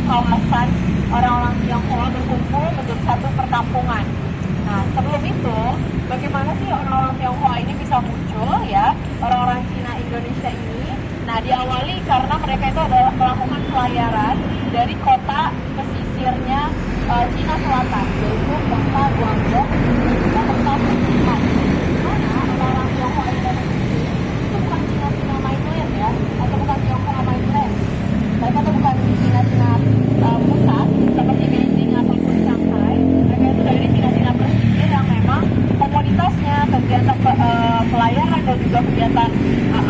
kawasan orang-orang Tionghoa berkumpul menjadi satu perkampungan. Nah, sebelum itu, bagaimana sih orang-orang Tionghoa ini bisa muncul ya, orang-orang Cina Indonesia ini? Nah, diawali karena mereka itu adalah melakukan pelayaran dari kota pesisirnya Cina Selatan, yaitu kota Guangzhou dan juga kota Wuhan. Mana orang-orang Tionghoa Indonesia ini itu bukan Cina-Cina mainland ya, atau bukan Tionghoa mainland. Mereka itu bukan Cina-Cina pusat seperti Beijing ataupun Shanghai. Mereka itu dari Cina-Cina pesisir yang memang komoditasnya, kegiatan pelayaran dan juga kegiatan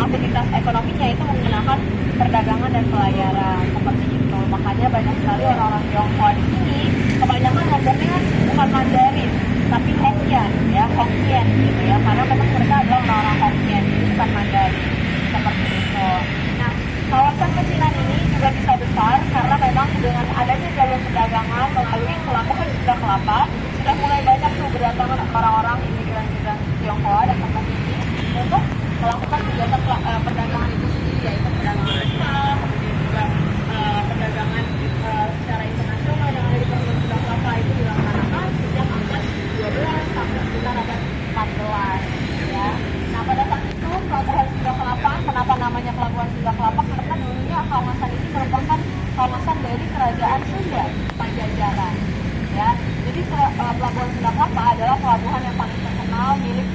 aktivitas ekonominya itu menggunakan perdagangan dan pelayaran seperti itu. Makanya banyak sekali orang-orang Tionghoa di sini kebanyakan ngomongnya bukan Mandarin tapi Hokkien ya, Hokkien gitu ya, karena memang mereka adalah orang-orang Hokkien, bukan Mandarin seperti itu. Nah, kawasan pecinan ini juga bisa besar karena memang dengan adanya jalur perdagangan melalui pelabuhan Sunda Kelapa sudah mulai banyak tuh berdatangan orang-orang imigran Tionghoa dan tempat ini untuk melakukan kegiatan perdagangan itu sendiri, yaitu perdagangan lokal, kemudian juga perdagangan secara internasional yang ada di pelabuhan Sunda Kelapa itu dilaksanakan sejak abad 12 sampai sekitar abad 14 ya. Nah, pada saat itu pelabuhan Sunda Kelapa, kenapa namanya pelabuhan Sunda Kelapa? Karena dulunya kawasan ini merupakan kawasan dari kerajaan Sunda Pajajaran ya. Jadi pelabuhan Sunda Kelapa adalah pelabuhan yang paling terkenal milik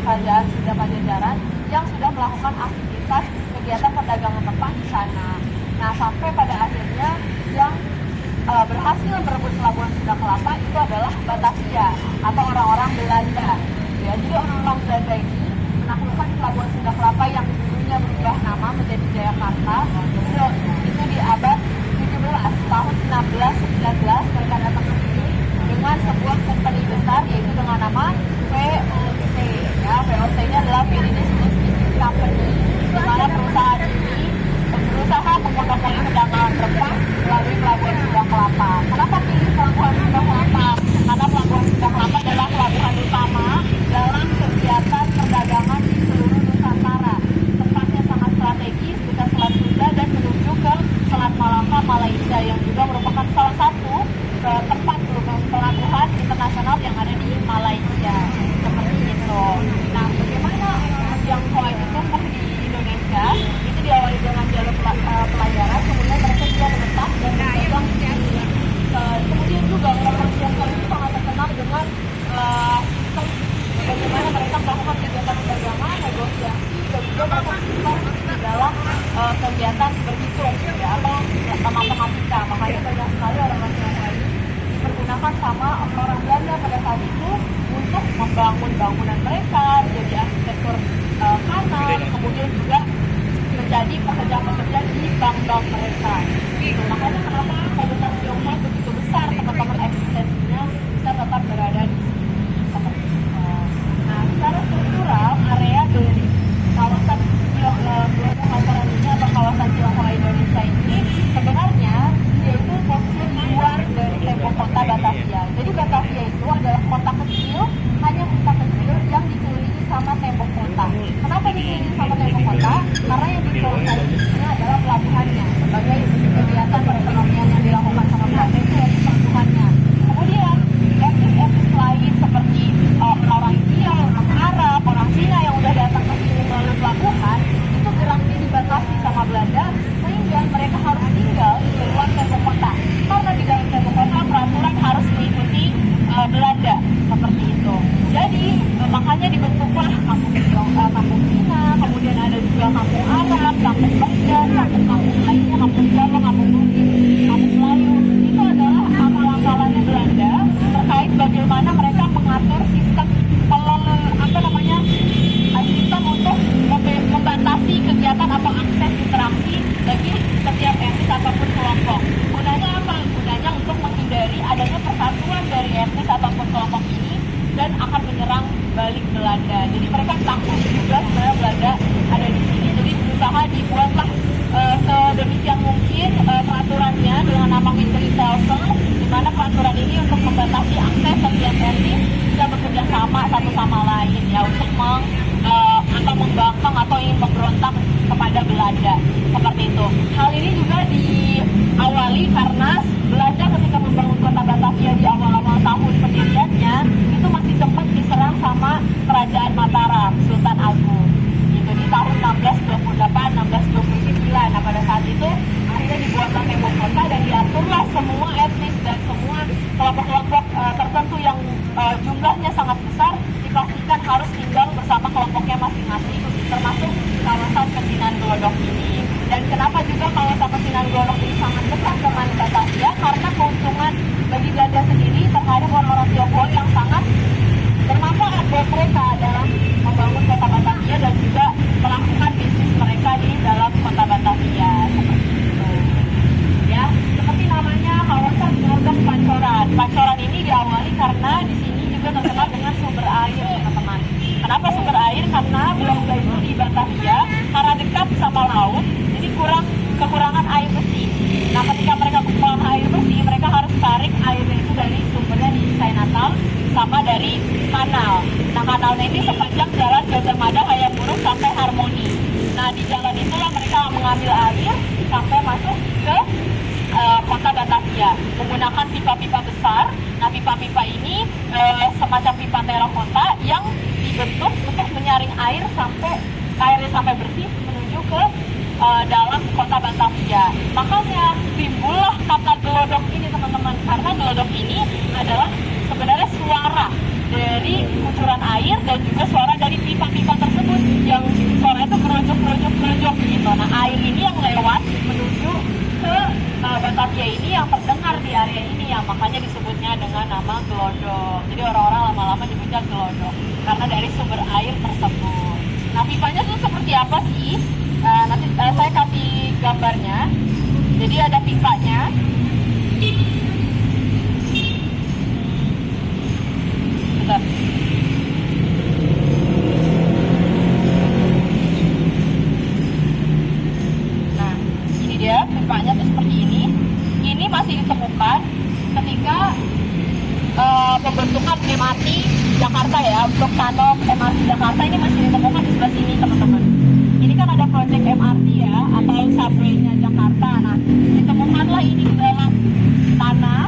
kerajaan Sunda Pajajaran yang sudah melakukan aktivitas kegiatan perdagangan lepas di sana. Nah, sampai pada akhirnya yang berhasil merebut pelabuhan Sunda Kelapa itu adalah Batavia atau orang-orang Belanda. Ya, jadi orang-orang Belanda ini menaklukkan pelabuhan Sunda Kelapa yang dulunya berubah nama menjadi Jayakarta. Itu di abad 17, tahun 1619 mereka datang ke sini dengan sebuah company besar yaitu dengan nama VOC. Ya, VOC-nya adalah Viennese East India Company, di mana perusahaan ini berusaha memonopoli perdagangan rempah melalui pelabuhan Sunda Kelapa. Kenapa pilih pelabuhan Sunda Kelapa? Karena pelabuhan Sunda Kelapa adalah pelabuhan utama dalam kegiatan perdagangan di seluruh Nusantara. Tempatnya sangat strategis dekat Selat Sunda dan menuju ke Selat Malaka, Malaysia, yang juga merupakan salah satu tempat pelabuhan internasional yang ada di Malaysia. Seperti itu. Nah, bagaimana Tionghoa itu tumbuh di Indonesia? Itu diawali dengan jalur pelayaran, kemudian mereka juga menetap dan berdagang di sini. Kemudian juga orang Tionghoa itu sangat terkenal dengan sistem bagaimana mereka melakukan kegiatan perdagangan, negosiasi, dan juga mereka pintar di dalam kegiatan berhitung ya, atau matematika. Makanya banyak sekali orang Tionghoa ini dipergunakan sama orang Belanda pada saat itu untuk membangun bangunan mereka, menjadi arsitektur kanal, kemudian juga menjadi pekerja-pekerja di bank-bank mereka. Makanya kenapa komunitas Tionghoa begitu besar, teman-teman eksistensinya bisa tetap berada di sini. Seperti itu. Nah, secara struktural area dari kawasan Pulau Pasaran ini atau kawasan Tionghoa Indonesia ini sebenarnya yaitu posisi di luar dari tembok kota Batavia. Jadi Batavia itu adalah kota kecil, hanya kota kecil yang dikelilingi sama tembok kota. Kenapa dikelilingi sama tembok kota? Karena yang dikelola di sini adalah pelabuhannya. Sebagai kegiatan perekonomian yang dilakukan sama pelabuhan itu yaitu pelabuhannya. Kemudian etnis lain seperti orang India, orang Arab, orang Cina yang udah datang ke sini melalui pelabuhan itu geraknya dibatasi sama Belanda sehingga mereka harus tinggal di luar tembok kota. Karena di dalam tembok kota peraturan harus mengikuti Belanda seperti itu. Jadi makanya dibentuklah kampung Cina, kemudian ada juga kampung Arab, kampung Persian, kampung lainnya, kampung Jawa, kampung Bugis, kampung Melayu. Itu adalah amalan-amalannya Belanda terkait bagaimana mereka mengatur sistem sistem untuk membatasi kegiatan atau akses interaksi bagi setiap etnis ataupun kelompok. Gunanya apa? Gunanya untuk menghindari adanya persatuan dari etnis ataupun kelompok ini dan akan menyerang balik Belanda. Jadi mereka takut juga sebenarnya Belanda ada di sini. Jadi berusaha dibuatlah sedemikian mungkin peraturannya dengan nama Wintertelsen, di mana peraturan ini untuk membatasi akses setiap etnis bisa bekerja sama satu sama lain ya untuk atau membangkang atau ingin memberontak kepada Belanda seperti itu. Hal ini juga diawali karena Belanda ketika membangun kota Batavia di awal-awal tahun pendiriannya itu masih sempat diserang sama kerajaan Mataram, Sultan Agung. Itu di tahun 1628, 1629. Nah pada saat itu akhirnya dibuatlah tembok kota dan diaturlah semua etnis dan semua kelompok-kelompok tertentu yang jumlahnya sangat besar dipastikan harus tinggal bersama kelompoknya masing-masing, termasuk kawasan Pecinan Glodok ini. Dan kenapa juga kawasan Pecinan Glodok ini sangat dekat dengan Batavia? Karena keuntungan bagi Belanda sendiri terhadap orang-orang Tionghoa yang sangat bermanfaat buat mereka dalam membangun kota Batavia dan juga melakukan bisnis mereka di dalam kota Batavia seperti itu. Ya, seperti namanya kawasan Glodok Pancoran. Pancoran ini diawali karena di sini juga terkenal dengan sumber air, teman-teman. Kenapa sumber air? Karena Belanda itu di Batavia karena dekat sama laut, jadi kekurangan air bersih. Nah, ketika mereka kekurangan air bersih, mereka harus tarik airnya itu dari sumbernya di Natal sama dari kanal. Nah, kanalnya ini sepanjang jalan Gajah Mada Hayam Buruk sampai Harmoni. Nah, di jalan itulah mereka mengambil air sampai masuk ke kota Batavia menggunakan pipa-pipa besar. Nah, pipa-pipa ini semacam pipa terakota yang dibentuk untuk menyaring air sampai airnya sampai bersih menuju ke dalam kota Batavia. Makanya timbullah kata gelodok ini, teman-teman, karena gelodok ini adalah sebenarnya suara dari kucuran air dan juga suara dari pipa-pipa tersebut yang suara itu gerojok gitu. Nah, air ini yang lewat menuju ke Batavia ini yang terdengar di area ini, yang makanya disebutnya dengan nama gelodok. Jadi orang-orang lama-lama nyebutnya gelodok karena dari sumber air tersebut. Nah, pipanya tuh seperti apa sih? Nanti saya kasih gambarnya. Jadi ada pipanya. Bentar. Nah, ini dia pipanya tuh seperti ini. Ini masih ditemukan ketika pembentukan MRT Jakarta ya, untuk tunnel MRT Jakarta ini masih ditemukan di sebelah sini, teman-teman. Ini kan ada proyek MRT ya, atau subway-nya Jakarta. Nah, ditemukanlah ini di dalam tanah,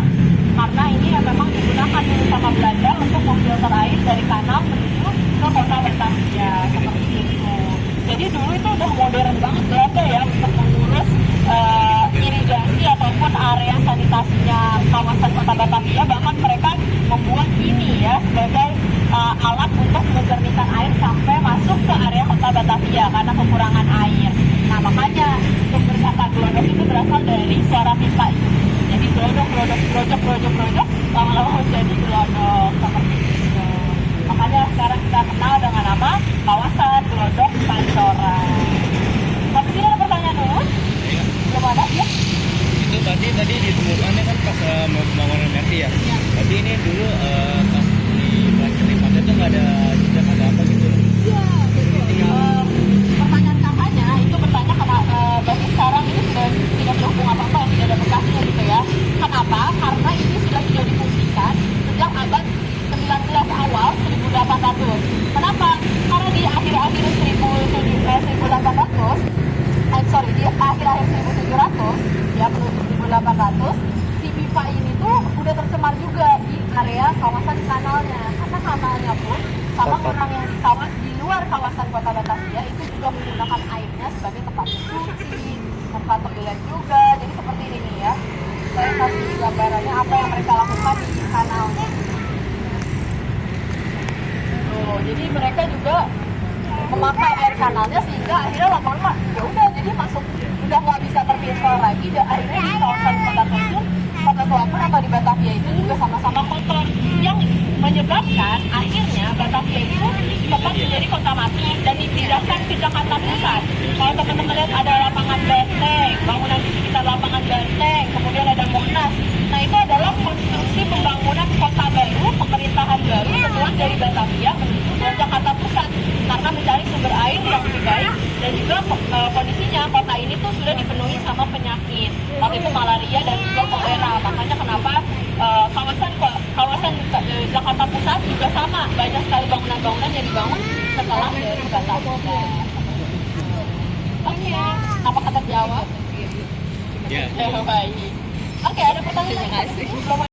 karena ini yang memang digunakan dulu sama Belanda untuk memfilter air dari kanal menuju ke kota Batavia, seperti itu. Jadi dulu itu udah modern banget Belanda ya untuk mengurus irigasi ataupun area sanitasinya kawasan kota Batavia. Bahkan mereka membuat ini ya sebagai alat untuk menjernihkan air sampai masuk ke area kota Batavia karena kekurangan air. Nah, makanya sumber kata gelodok itu berasal dari suara pipa itu. Jadi gelodok, lama-lama jadi gelodok seperti itu. Makanya sekarang kita kenal dengan nama kawasan Glodok Pancoran. Tapi sini ada pertanyaan dulu? Belum ada ya? Itu tadi ditemukannya kan pas mau pembangunan MRT ya? Iya. Berarti ini dulu pas di Belanda tuh nggak ada jejak ada apa gitu? Iya, betul. Pertanyaan kakaknya itu bertanya karena bagi sekarang ini sudah tidak berhubung apa-apa, tidak ada bekasnya gitu ya. Kenapa? Karena ini sudah tidak difungsikan sejak abad 19 awal 1800. Kenapa? Karena di akhir-akhir 1800, di akhir-akhir 1700 ya, menuju 1800, si pipa ini tuh udah tercemar juga di area kawasan kanalnya. Karena kanalnya pun sama orang yang di luar kawasan kota Batavia itu juga menggunakan airnya sebagai tempat cuci, tempat toilet juga. Jadi seperti ini nih ya. Saya kasih gambarannya apa yang mereka lakukan di kanalnya. Jadi mereka juga memakai air kanalnya sehingga akhirnya lama-lama ya udah jadi masuk udah nggak bisa terfilter lagi. Dan akhirnya di kawasan kota Tujuh, kota Tuapun atau di Batavia itu juga sama-sama kotor yang menyebabkan akhirnya Batavia itu sempat menjadi kota mati dan dipindahkan ke Jakarta Pusat. Kalau teman-teman lihat ada lapangan banteng, bangunan di sekitar lapangan banteng, kemudian ada Monas. Nah, itu adalah konstruksi pembangunan kota baru, pemerintahan baru setelah dari Batavia menuju ke Jakarta Pusat karena mencari sumber air yang lebih baik dan juga kondisinya kota ini tuh sudah dipenuhi sama penyakit. Waktu itu malaria dan juga kolera. Makanya kenapa kawasan Jakarta Pusat juga sama, banyak sekali bangunan-bangunan yang dibangun setelah dari Batavia. Oke, apakah terjawab? Ya. Baik. Oke, ada pertanyaan. Terima kasih. Belum